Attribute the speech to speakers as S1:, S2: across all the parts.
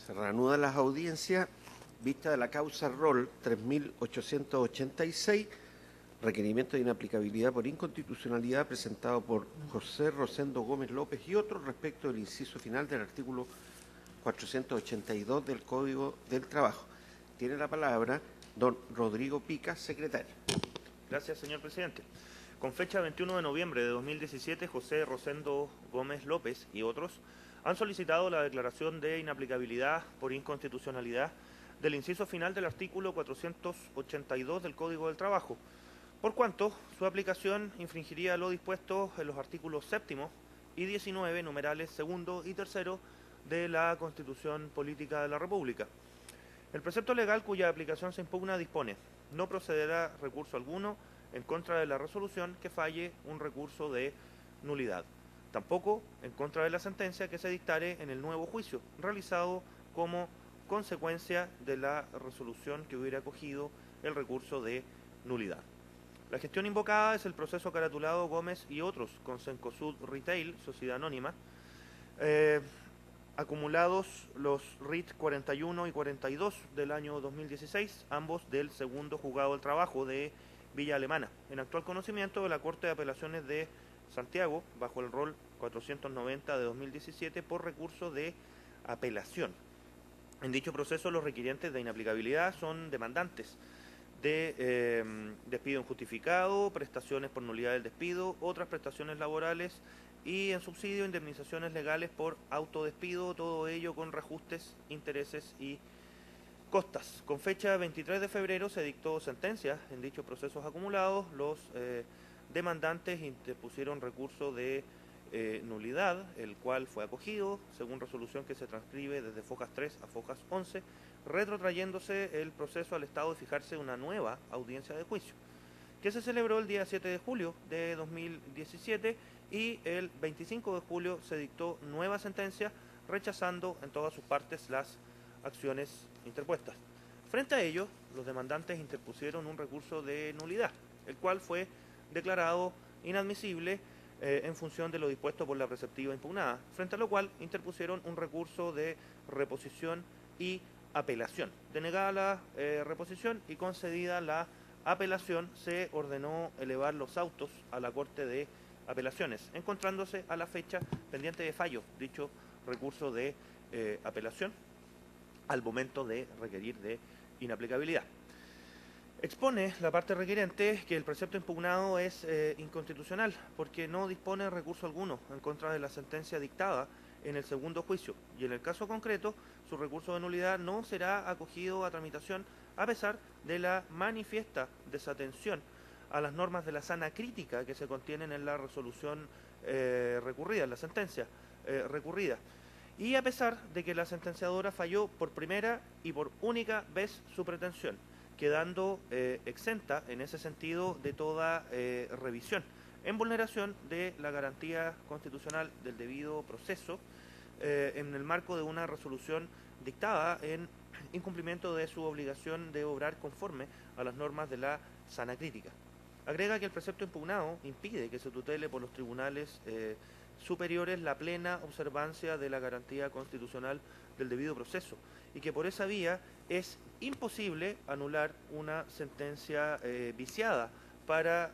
S1: Se reanudan las audiencias, vista de la causa Rol 3886, requerimiento de inaplicabilidad por inconstitucionalidad presentado por José Rosendo Gómez López y otros respecto del inciso final del artículo 482 del Código del Trabajo. Tiene la palabra don Rodrigo Pica, secretario.
S2: Gracias, señor presidente. Con fecha 21 de noviembre de 2017, José Rosendo Gómez López y otros han solicitado la declaración de inaplicabilidad por inconstitucionalidad del inciso final del artículo 482 del Código del Trabajo, por cuanto su aplicación infringiría lo dispuesto en los artículos 7 y 19, numerales 2 y 3 de la Constitución Política de la República. El precepto legal cuya aplicación se impugna dispone: no procederá recurso alguno en contra de la resolución que falle un recurso de nulidad, tampoco en contra de la sentencia que se dictare en el nuevo juicio realizado como consecuencia de la resolución que hubiera acogido el recurso de nulidad. La gestión invocada es el proceso caratulado Gómez y otros con Cencosud Retail, sociedad anónima, acumulados los RIT 41 y 42 del año 2016, ambos del segundo juzgado del trabajo de Villa Alemana, en actual conocimiento de la Corte de Apelaciones de Santiago, bajo el rol 490 de 2017, por recurso de apelación. En dicho proceso, los requirientes de inaplicabilidad son demandantes de despido injustificado, prestaciones por nulidad del despido, otras prestaciones laborales y en subsidio indemnizaciones legales por autodespido, todo ello con reajustes, intereses y costas. Con fecha 23 de febrero se dictó sentencia en dichos procesos acumulados. Los demandantes interpusieron recurso de nulidad, el cual fue acogido según resolución que se transcribe desde Focas 3 a Focas 11, retrotrayéndose el proceso al estado de fijarse una nueva audiencia de juicio, que se celebró el día 7 de julio de 2017 y el 25 de julio se dictó nueva sentencia rechazando en todas sus partes las acciones interpuestas. Frente a ello, los demandantes interpusieron un recurso de nulidad, el cual fue declarado inadmisible en función de lo dispuesto por la preceptiva impugnada, frente a lo cual interpusieron un recurso de reposición y apelación. Denegada la reposición y concedida la apelación, se ordenó elevar los autos a la Corte de Apelaciones, encontrándose a la fecha pendiente de fallo dicho recurso de apelación al momento de requerir de inaplicabilidad. Expone la parte requerente que el precepto impugnado es inconstitucional porque no dispone recurso alguno en contra de la sentencia dictada en el segundo juicio, y en el caso concreto su recurso de nulidad no será acogido a tramitación a pesar de la manifiesta desatención a las normas de la sana crítica que se contienen en la resolución recurrida, en la sentencia recurrida, y a pesar de que la sentenciadora falló por primera y por única vez su pretensión, quedando exenta en ese sentido de toda revisión, en vulneración de la garantía constitucional del debido proceso, en el marco de una resolución dictada en incumplimiento de su obligación de obrar conforme a las normas de la sana crítica. Agrega que el precepto impugnado impide que se tutele por los tribunales superiores la plena observancia de la garantía constitucional del debido proceso y que por esa vía es imposible anular una sentencia viciada para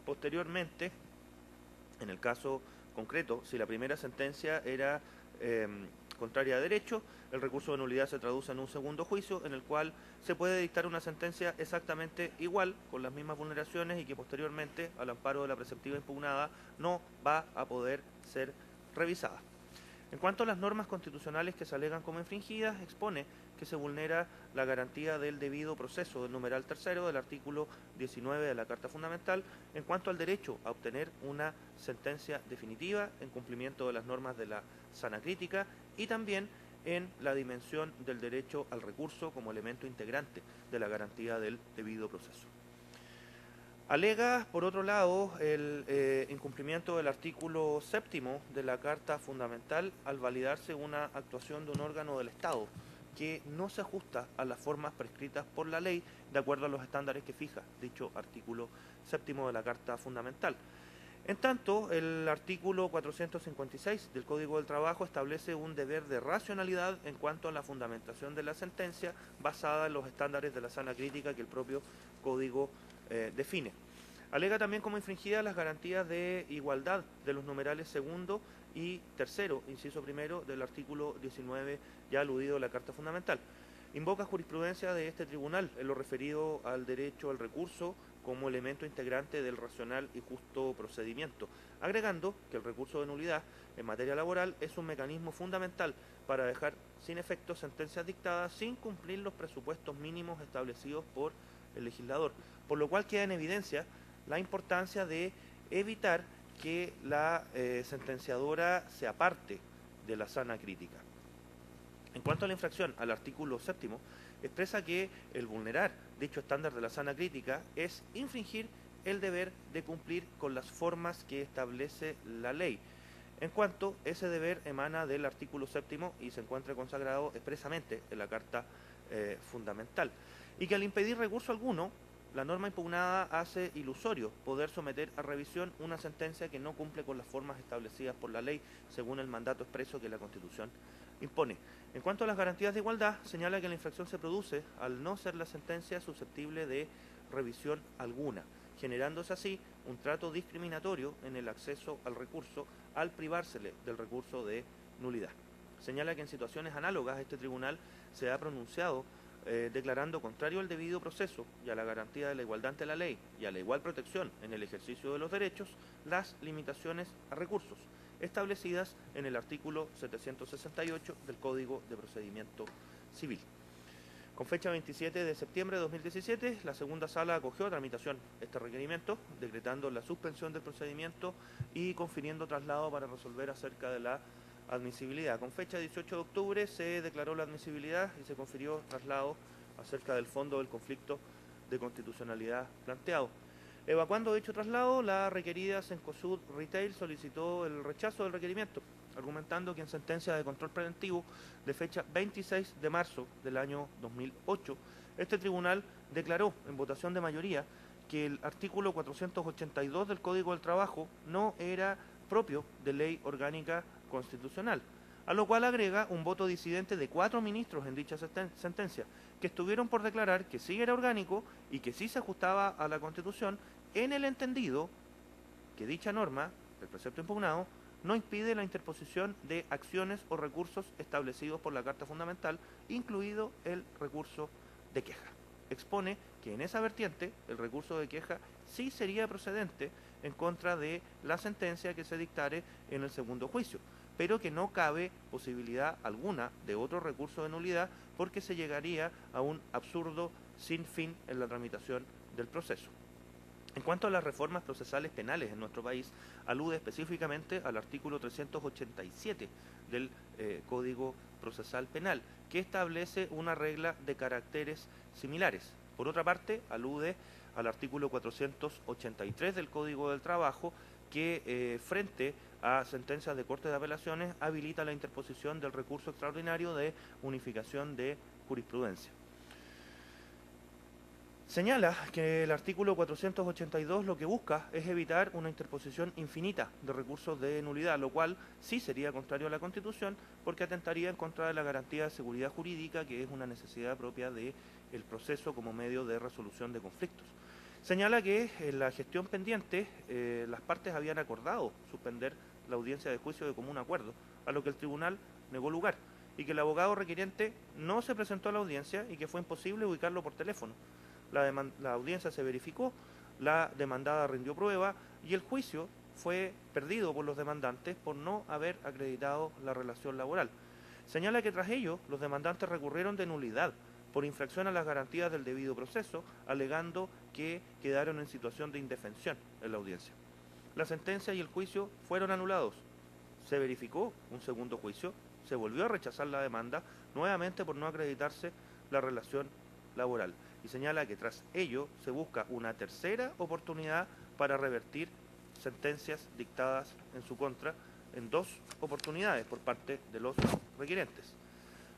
S2: posteriormente, en el caso concreto, si la primera sentencia era contraria a derecho, el recurso de nulidad se traduce en un segundo juicio en el cual se puede dictar una sentencia exactamente igual, con las mismas vulneraciones y que posteriormente, al amparo de la preceptiva impugnada, no va a poder ser revisada. En cuanto a las normas constitucionales que se alegan como infringidas, expone que se vulnera la garantía del debido proceso del numeral tercero del artículo 19 de la Carta Fundamental en cuanto al derecho a obtener una sentencia definitiva en cumplimiento de las normas de la sana crítica y también en la dimensión del derecho al recurso como elemento integrante de la garantía del debido proceso. Alega, por otro lado, el incumplimiento del artículo 7 de la Carta Fundamental al validarse una actuación de un órgano del Estado que no se ajusta a las formas prescritas por la ley de acuerdo a los estándares que fija dicho artículo 7 de la Carta Fundamental. En tanto, el artículo 456 del Código del Trabajo establece un deber de racionalidad en cuanto a la fundamentación de la sentencia basada en los estándares de la sana crítica que el propio Código define. Alega también como infringidas las garantías de igualdad de los numerales segundo y tercero, inciso primero del artículo 19 ya aludido a la Carta Fundamental. Invoca jurisprudencia de este tribunal en lo referido al derecho al recurso como elemento integrante del racional y justo procedimiento, agregando que el recurso de nulidad en materia laboral es un mecanismo fundamental para dejar sin efecto sentencias dictadas sin cumplir los presupuestos mínimos establecidos por el legislador, por lo cual queda en evidencia la importancia de evitar que la sentenciadora se aparte de la sana crítica. En cuanto a la infracción al artículo 7, expresa que el vulnerar dicho estándar de la sana crítica es infringir el deber de cumplir con las formas que establece la ley, en cuanto ese deber emana del artículo 7 y se encuentra consagrado expresamente en la Carta Fundamental, y que al impedir recurso alguno, la norma impugnada hace ilusorio poder someter a revisión una sentencia que no cumple con las formas establecidas por la ley según el mandato expreso que la Constitución impone. En cuanto a las garantías de igualdad, señala que la infracción se produce al no ser la sentencia susceptible de revisión alguna, generándose así un trato discriminatorio en el acceso al recurso al privársele del recurso de nulidad. Señala que en situaciones análogas este tribunal se ha pronunciado declarando contrario al debido proceso y a la garantía de la igualdad ante la ley y a la igual protección en el ejercicio de los derechos las limitaciones a recursos establecidas en el artículo 768 del Código de Procedimiento Civil. Con fecha 27 de septiembre de 2017, la segunda sala acogió a tramitación este requerimiento, decretando la suspensión del procedimiento y confiriendo traslado para resolver acerca de la admisibilidad. Con fecha 18 de octubre se declaró la admisibilidad y se confirió traslado acerca del fondo del conflicto de constitucionalidad planteado. Evacuando dicho traslado, la requerida Cencosud Retail solicitó el rechazo del requerimiento, argumentando que en sentencia de control preventivo de fecha 26 de marzo del año 2008, este tribunal declaró en votación de mayoría que el artículo 482 del Código del Trabajo no era propio de ley orgánica constitucional, a lo cual agrega un voto disidente de 4 ministros en dicha sentencia, que estuvieron por declarar que sí era orgánico y que sí se ajustaba a la Constitución, en el entendido que dicha norma, el precepto impugnado, no impide la interposición de acciones o recursos establecidos por la Carta Fundamental, incluido el recurso de queja. Expone que en esa vertiente el recurso de queja sí sería procedente en contra de la sentencia que se dictare en el segundo juicio, pero que no cabe posibilidad alguna de otro recurso de nulidad porque se llegaría a un absurdo sin fin en la tramitación del proceso. En cuanto a las reformas procesales penales en nuestro país, alude específicamente al artículo 387 del Código Procesal Penal, que establece una regla de caracteres similares. Por otra parte, alude al artículo 483 del Código del Trabajo, que frente a sentencias de Corte de Apelaciones habilita la interposición del recurso extraordinario de unificación de jurisprudencia. Señala que el artículo 482 lo que busca es evitar una interposición infinita de recursos de nulidad, lo cual sí sería contrario a la Constitución porque atentaría en contra de la garantía de seguridad jurídica, que es una necesidad propia del proceso como medio de resolución de conflictos. Señala que en la gestión pendiente las partes habían acordado suspender la audiencia de juicio de común acuerdo, a lo que el tribunal negó lugar, y que el abogado requiriente no se presentó a la audiencia y que fue imposible ubicarlo por teléfono. La audiencia se verificó, la demandada rindió prueba y el juicio fue perdido por los demandantes por no haber acreditado la relación laboral. Señala que tras ello los demandantes recurrieron de nulidad por infracción a las garantías del debido proceso, alegando que quedaron en situación de indefensión en la audiencia. La sentencia y el juicio fueron anulados. Se verificó un segundo juicio, se volvió a rechazar la demanda, nuevamente por no acreditarse la relación laboral. Y señala que tras ello se busca una tercera oportunidad para revertir sentencias dictadas en su contra en 2 oportunidades por parte de los requirentes.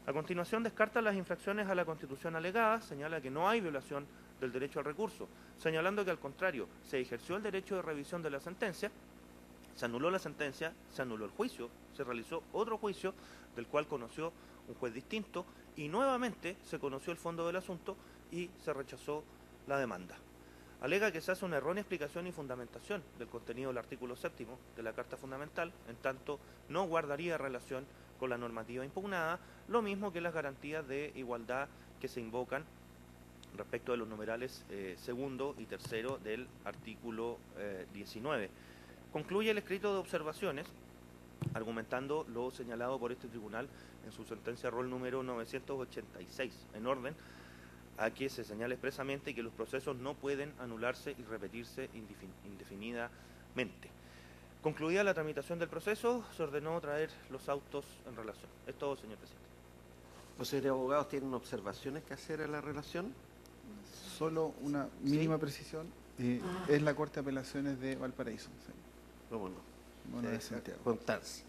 S2: A continuación descarta las infracciones a la Constitución alegadas, señala que no hay violación del derecho al recurso, señalando que al contrario se ejerció el derecho de revisión de la sentencia Se anuló la sentencia, se anuló el juicio, se realizó otro juicio del cual conoció un juez distinto y nuevamente se conoció el fondo del asunto y se rechazó la demanda. Alega que se hace una errónea explicación y fundamentación del contenido del artículo 7º de la Carta Fundamental, en tanto no guardaría relación con la normativa impugnada, lo mismo que las garantías de igualdad que se invocan respecto de los numerales segundo y tercero del artículo 19. Concluye el escrito de observaciones argumentando lo señalado por este tribunal en su sentencia rol número 986, en orden a que se señala expresamente que los procesos no pueden anularse y repetirse indefinidamente. Concluida la tramitación del proceso, se ordenó traer los autos en relación. Es todo, señor presidente.
S1: ¿Los señores abogados tienen observaciones que hacer a la relación?
S3: Solo una mínima precisión. Es la Corte de Apelaciones de Valparaíso. Sí.
S1: ¿Cómo no?
S3: Bueno, de Santiago.
S1: Contarse.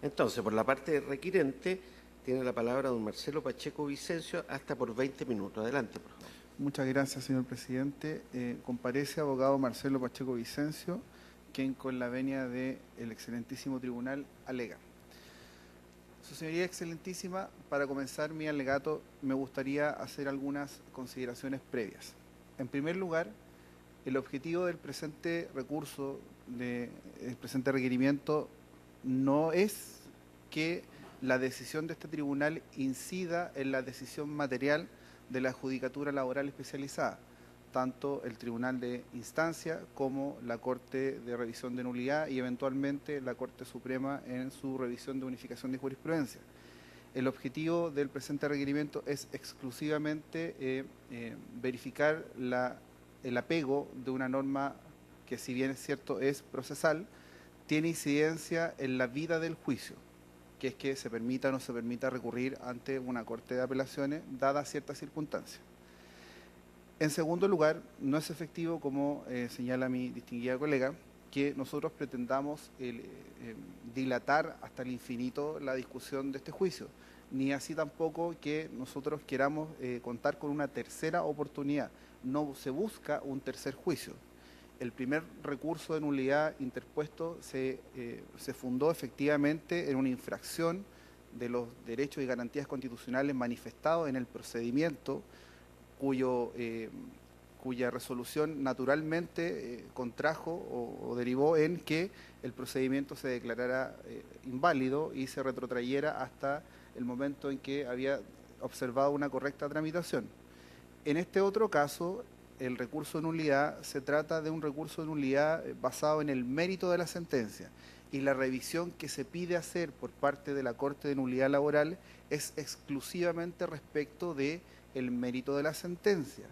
S1: Entonces, por la parte requirente, tiene la palabra don Marcelo Pacheco Vicencio, hasta por 20 minutos. Adelante, por favor.
S3: Muchas gracias, señor presidente. Comparece abogado Marcelo Pacheco Vicencio, quien con la venia del excelentísimo tribunal alega. Su señoría excelentísima, para comenzar mi alegato, me gustaría hacer algunas consideraciones previas. En primer lugar, el objetivo del presente recurso, del presente requerimiento, no es que la decisión de este tribunal incida en la decisión material de la Judicatura Laboral Especializada, tanto el Tribunal de Instancia como la Corte de Revisión de Nulidad y eventualmente la Corte Suprema en su revisión de unificación de jurisprudencia. El objetivo del presente requerimiento es exclusivamente verificar el apego de una norma que, si bien es cierto es procesal, tiene incidencia en la vida del juicio, que es que se permita o no se permita recurrir ante una Corte de Apelaciones, dadas ciertas circunstancias. En segundo lugar, no es efectivo, como señala mi distinguida colega, que nosotros pretendamos dilatar hasta el infinito la discusión de este juicio, ni así tampoco que nosotros queramos contar con una tercera oportunidad. No se busca un tercer juicio. El primer recurso de nulidad interpuesto se fundó efectivamente en una infracción de los derechos y garantías constitucionales manifestados en el procedimiento, cuya resolución naturalmente contrajo o derivó en que el procedimiento se declarara inválido y se retrotrayera hasta el momento en que había observado una correcta tramitación. En este otro caso, el recurso de nulidad se trata de un recurso de nulidad basado en el mérito de la sentencia, y la revisión que se pide hacer por parte de la Corte de Nulidad Laboral es exclusivamente respecto de el mérito de la sentencia.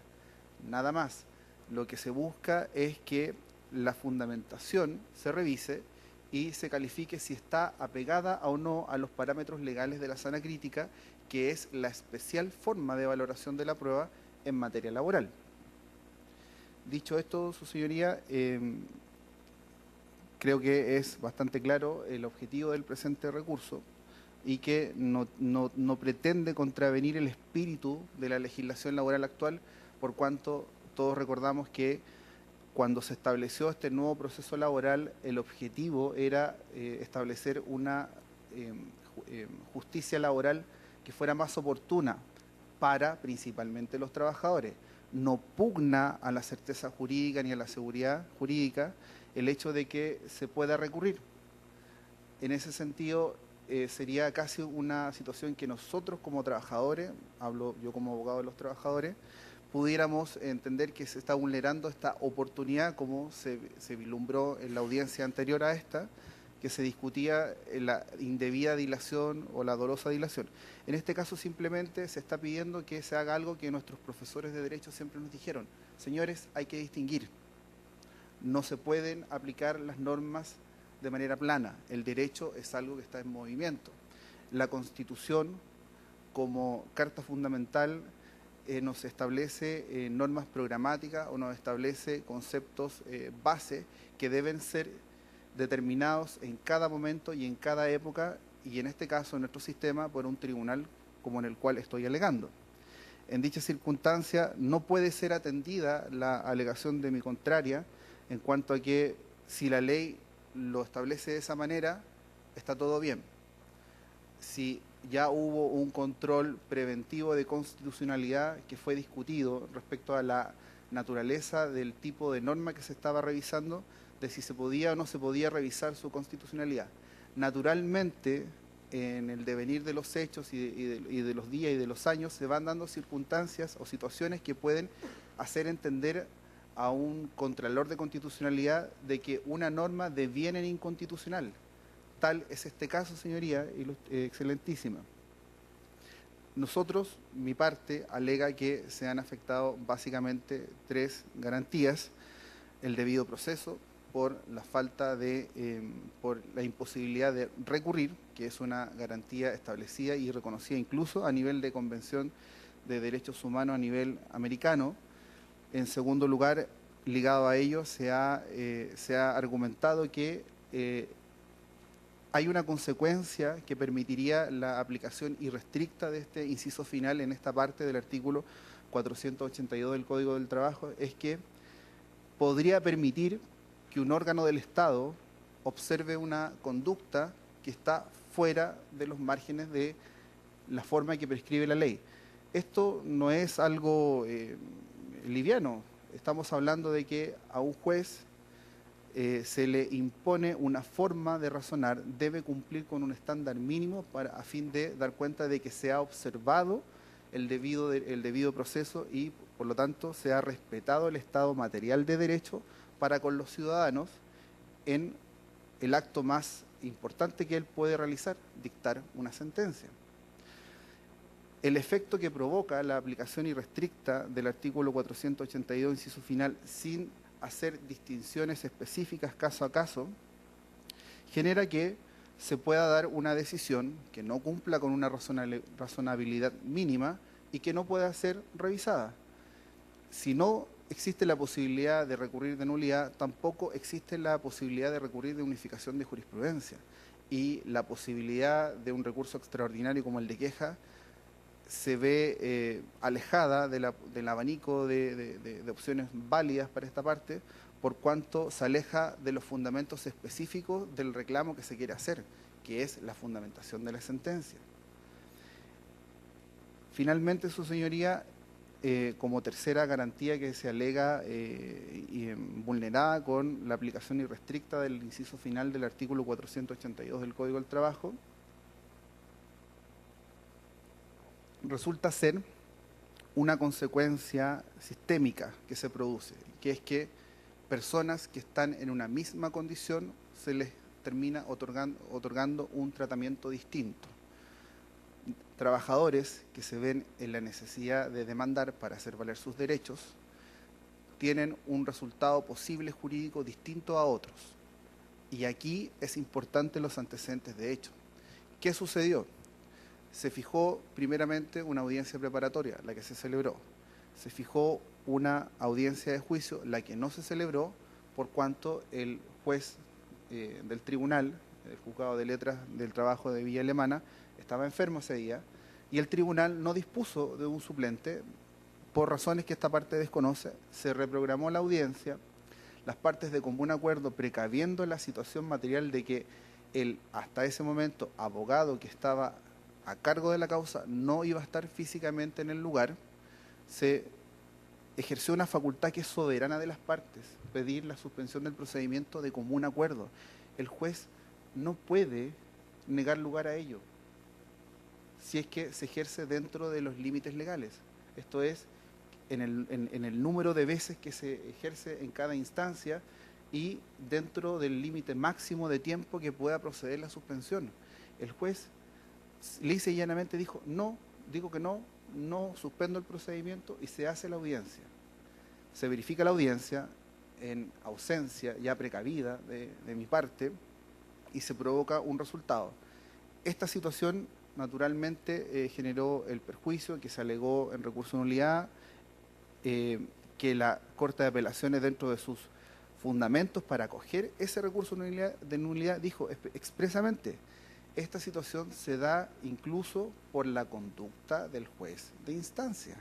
S3: Nada más. Lo que se busca es que la fundamentación se revise y se califique si está apegada o no a los parámetros legales de la sana crítica, que es la especial forma de valoración de la prueba en materia laboral. Dicho esto, su señoría, creo que es bastante claro el objetivo del presente recurso y que no pretende contravenir el espíritu de la legislación laboral actual, por cuanto todos recordamos que cuando se estableció este nuevo proceso laboral, el objetivo era establecer una justicia laboral que fuera más oportuna para principalmente los trabajadores. No pugna a la certeza jurídica ni a la seguridad jurídica el hecho de que se pueda recurrir. En ese sentido, sería casi una situación que nosotros como trabajadores, hablo yo como abogado de los trabajadores, pudiéramos entender que se está vulnerando esta oportunidad, como se vislumbró en la audiencia anterior a esta, que se discutía la indebida dilación o la dolosa dilación. En este caso simplemente se está pidiendo que se haga algo que nuestros profesores de Derecho siempre nos dijeron: señores, hay que distinguir. No se pueden aplicar las normas de manera plana. El derecho es algo que está en movimiento. La Constitución, como carta fundamental, nos establece normas programáticas o nos establece conceptos base que deben ser determinados en cada momento y en cada época, y en este caso en nuestro sistema por un tribunal como en el cual estoy alegando. En dicha circunstancia no puede ser atendida la alegación de mi contraria en cuanto a que si la ley lo establece de esa manera, está todo bien. Si ya hubo un control preventivo de constitucionalidad que fue discutido respecto a la naturaleza del tipo de norma que se estaba revisando, de si se podía o no se podía revisar su constitucionalidad. Naturalmente, en el devenir de los hechos y de los días y de los años, se van dando circunstancias o situaciones que pueden hacer entender a un contralor de constitucionalidad de que una norma deviene inconstitucional. Tal es este caso, señoría, excelentísima. Nosotros, mi parte, alega que se han afectado básicamente 3 garantías: el debido proceso, por la falta de, por la imposibilidad de recurrir, que es una garantía establecida y reconocida incluso a nivel de Convención de Derechos Humanos a nivel americano. En segundo lugar, ligado a ello, se ha argumentado que hay una consecuencia que permitiría la aplicación irrestricta de este inciso final en esta parte del artículo 482 del Código del Trabajo, es que podría permitir que un órgano del Estado observe una conducta que está fuera de los márgenes de la forma que prescribe la ley. Esto no es algo liviano. Estamos hablando de que a un juez se le impone una forma de razonar, debe cumplir con un estándar mínimo a fin de dar cuenta de que se ha observado el debido proceso y, por lo tanto, se ha respetado el estado material de derecho para con los ciudadanos en el acto más importante que él puede realizar, dictar una sentencia. El efecto que provoca la aplicación irrestricta del artículo 482, inciso final, sin hacer distinciones específicas caso a caso, genera que se pueda dar una decisión que no cumpla con una razonabilidad mínima y que no pueda ser revisada. Si no existe la posibilidad de recurrir de nulidad, tampoco existe la posibilidad de recurrir de unificación de jurisprudencia, y la posibilidad de un recurso extraordinario como el de queja se ve alejada del abanico de opciones válidas para esta parte, por cuanto se aleja de los fundamentos específicos del reclamo que se quiere hacer, que es la fundamentación de la sentencia. Finalmente, su señoría, como tercera garantía que se alega vulnerada con la aplicación irrestricta del inciso final del artículo 482 del Código del Trabajo, resulta ser una consecuencia sistémica que se produce, que es que personas que están en una misma condición se les termina otorgando un tratamiento distinto. Trabajadores que se ven en la necesidad de demandar para hacer valer sus derechos tienen un resultado posible jurídico distinto a otros. Y aquí es importante los antecedentes de hecho. ¿Qué sucedió? Se fijó primeramente una audiencia preparatoria, la que se celebró. Se fijó una audiencia de juicio, la que no se celebró, por cuanto el juez del tribunal, el juzgado de letras del trabajo de Villa Alemana, estaba enfermo ese día, y el tribunal no dispuso de un suplente, por razones que esta parte desconoce. Se reprogramó la audiencia, las partes de común acuerdo, precaviendo la situación material de que el, hasta ese momento, abogado que estaba a cargo de la causa no iba a estar físicamente en el lugar, se ejerció una facultad que es soberana de las partes, pedir la suspensión del procedimiento de común acuerdo. El juez no puede negar lugar a ello si es que se ejerce dentro de los límites legales. Esto es, en el número de veces que se ejerce en cada instancia y dentro del límite máximo de tiempo que pueda proceder la suspensión. El juez lisa y llanamente dijo, no, digo que no suspendo el procedimiento, y se hace la audiencia. Se verifica la audiencia en ausencia ya precavida de mi parte y se provoca un resultado. Esta situación naturalmente generó el perjuicio que se alegó en recurso de nulidad, que la Corte de Apelaciones, dentro de sus fundamentos para acoger ese recurso de nulidad, dijo expresamente: esta situación se da incluso por la conducta del juez de instancia.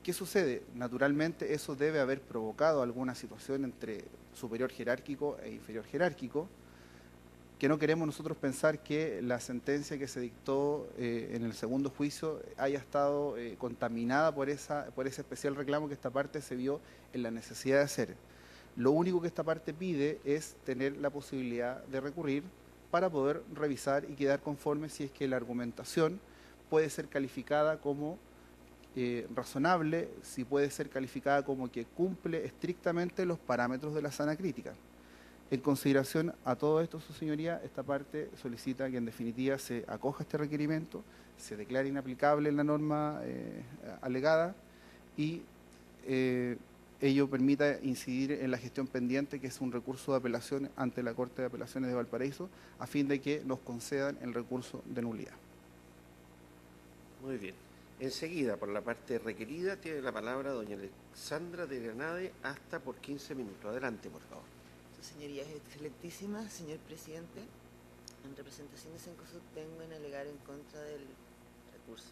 S3: ¿Qué sucede? Naturalmente eso debe haber provocado alguna situación entre superior jerárquico e inferior jerárquico, que no queremos nosotros pensar que la sentencia que se dictó en el segundo juicio haya estado contaminada por ese especial reclamo que esta parte se vio en la necesidad de hacer. Lo único que esta parte pide es tener la posibilidad de recurrir para poder revisar y quedar conforme si es que la argumentación puede ser calificada como razonable, si puede ser calificada como que cumple estrictamente los parámetros de la sana crítica. En consideración a todo esto, su señoría, esta parte solicita que en definitiva se acoja este requerimiento, se declare inaplicable la norma alegada y ello permita incidir en la gestión pendiente, que es un recurso de apelación ante la Corte de Apelaciones de Valparaíso, a fin de que nos concedan el recurso de nulidad.
S1: Muy bien. Enseguida, por la parte requerida, tiene la palabra doña Alexandra de Granade, hasta por 15 minutos. Adelante, por favor.
S4: Su señoría es excelentísima, señor presidente. En representación de Cencosud tengo en alegar en contra del recurso.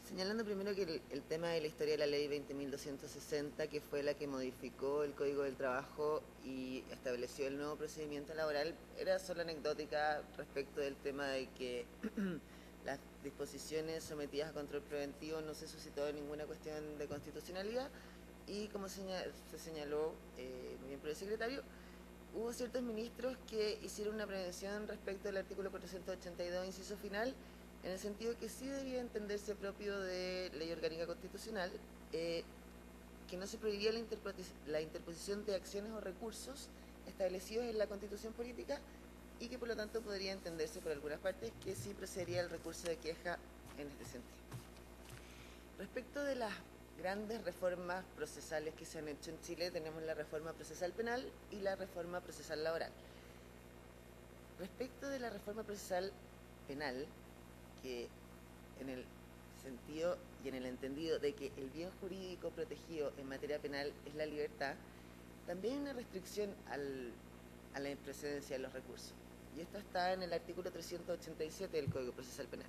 S4: Señalando primero que el tema de la historia de la ley 20.260, que fue la que modificó el Código del Trabajo y estableció el nuevo procedimiento laboral, era solo anecdótica respecto del tema de que las disposiciones sometidas a control preventivo no se suscitó ninguna cuestión de constitucionalidad y, como se señaló muy bien por el secretario, hubo ciertos ministros que hicieron una prevención respecto del artículo 482, inciso final, en el sentido que sí debía entenderse propio de ley orgánica constitucional, que no se prohibía la interposición de acciones o recursos establecidos en la Constitución política y que por lo tanto podría entenderse por algunas partes que sí procedería el recurso de queja en este sentido. Respecto de las grandes reformas procesales que se han hecho en Chile, tenemos la reforma procesal penal y la reforma procesal laboral. Respecto de la reforma procesal penal, que en el sentido y en el entendido de que el bien jurídico protegido en materia penal es la libertad, también hay una restricción a la imprecedencia de los recursos. Y esto está en el artículo 387 del Código Procesal Penal.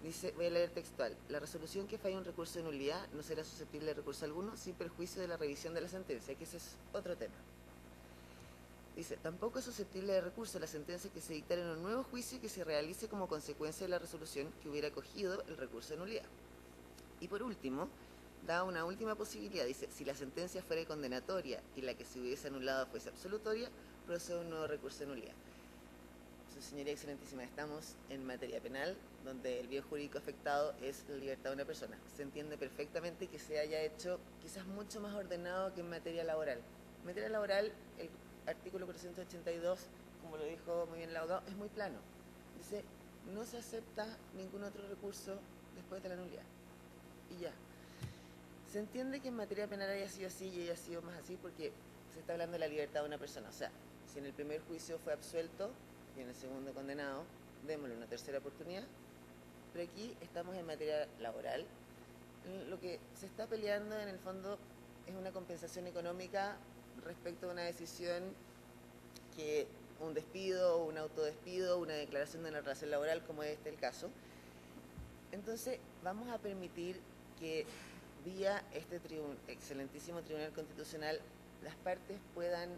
S4: Dice, voy a leer textual: la resolución que falle un recurso de nulidad no será susceptible de recurso alguno sin perjuicio de la revisión de la sentencia, que ese es otro tema. Dice, tampoco es susceptible de recurso la sentencia que se dictara en un nuevo juicio que se realice como consecuencia de la resolución que hubiera acogido el recurso de nulidad. Y por último, da una última posibilidad. Dice, si la sentencia fuera condenatoria y la que se hubiese anulado fuese absolutoria, procede un nuevo recurso de nulidad. Su señoría excelentísima, estamos en materia penal, donde el bien jurídico afectado es la libertad de una persona. Se entiende perfectamente que se haya hecho quizás mucho más ordenado que en materia laboral. En materia laboral, el artículo 482, como lo dijo muy bien el abogado, es muy plano. Dice, no se acepta ningún otro recurso después de la nulidad. Y ya. Se entiende que en materia penal haya sido así y haya sido más así porque se está hablando de la libertad de una persona. O sea, si en el primer juicio fue absuelto y en el segundo condenado, démosle una tercera oportunidad. Pero aquí estamos en materia laboral. Lo que se está peleando en el fondo es una compensación económica respecto a una decisión que un despido, un autodespido, una declaración de una relación laboral, como es el caso. Entonces, vamos a permitir que vía este excelentísimo Tribunal Constitucional las partes puedan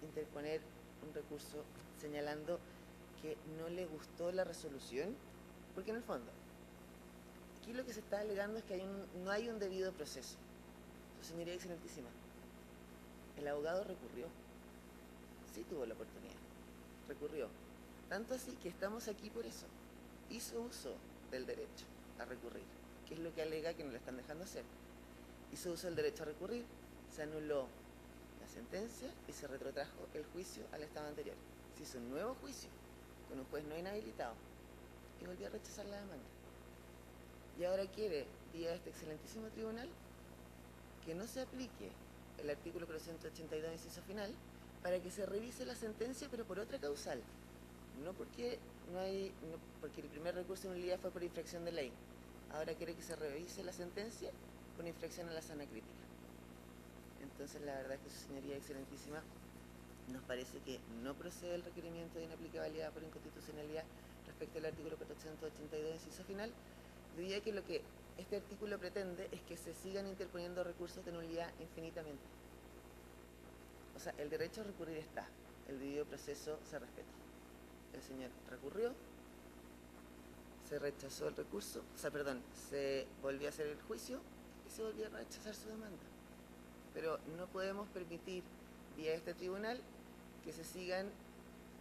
S4: interponer un recurso señalando que no le gustó la resolución, porque en el fondo, aquí lo que se está alegando es que no hay un debido proceso. Su señoría excelentísima, el abogado recurrió, sí tuvo la oportunidad, recurrió, tanto así que estamos aquí por eso, hizo uso del derecho a recurrir, que es lo que alega que no lo están dejando hacer. Hizo uso del derecho a recurrir, se anuló la sentencia y se retrotrajo el juicio al estado anterior. Se hizo un nuevo juicio con un juez no inhabilitado y volvió a rechazar la demanda. Y ahora quiere, vía este excelentísimo tribunal, que no se aplique el artículo 482, inciso final, para que se revise la sentencia, pero por otra causal. No porque porque el primer recurso de nulidad fue por infracción de ley. Ahora quiere que se revise la sentencia por infracción a la sana crítica. Entonces, la verdad es que su señoría excelentísima, nos parece que no procede el requerimiento de inaplicabilidad por inconstitucionalidad respecto al artículo 482, inciso final, diría que lo que este artículo pretende es que se sigan interponiendo recursos de nulidad infinitamente. O sea, el derecho a recurrir está, el debido proceso se respeta. El señor recurrió, se rechazó el recurso, o sea, perdón, se volvió a hacer el juicio y se volvió a rechazar su demanda. Pero no podemos permitir, vía este tribunal, que se sigan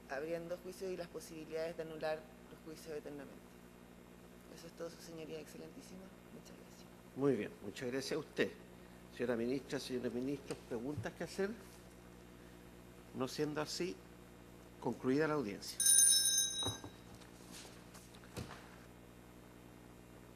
S4: abriendo juicios y las posibilidades de anular los juicios eternamente. Eso es todo, su señoría excelentísima. Muchas gracias.
S1: Muy bien, muchas gracias a usted. Señora ministra, señores ministros, ¿preguntas que hacer? No siendo así, concluida la audiencia.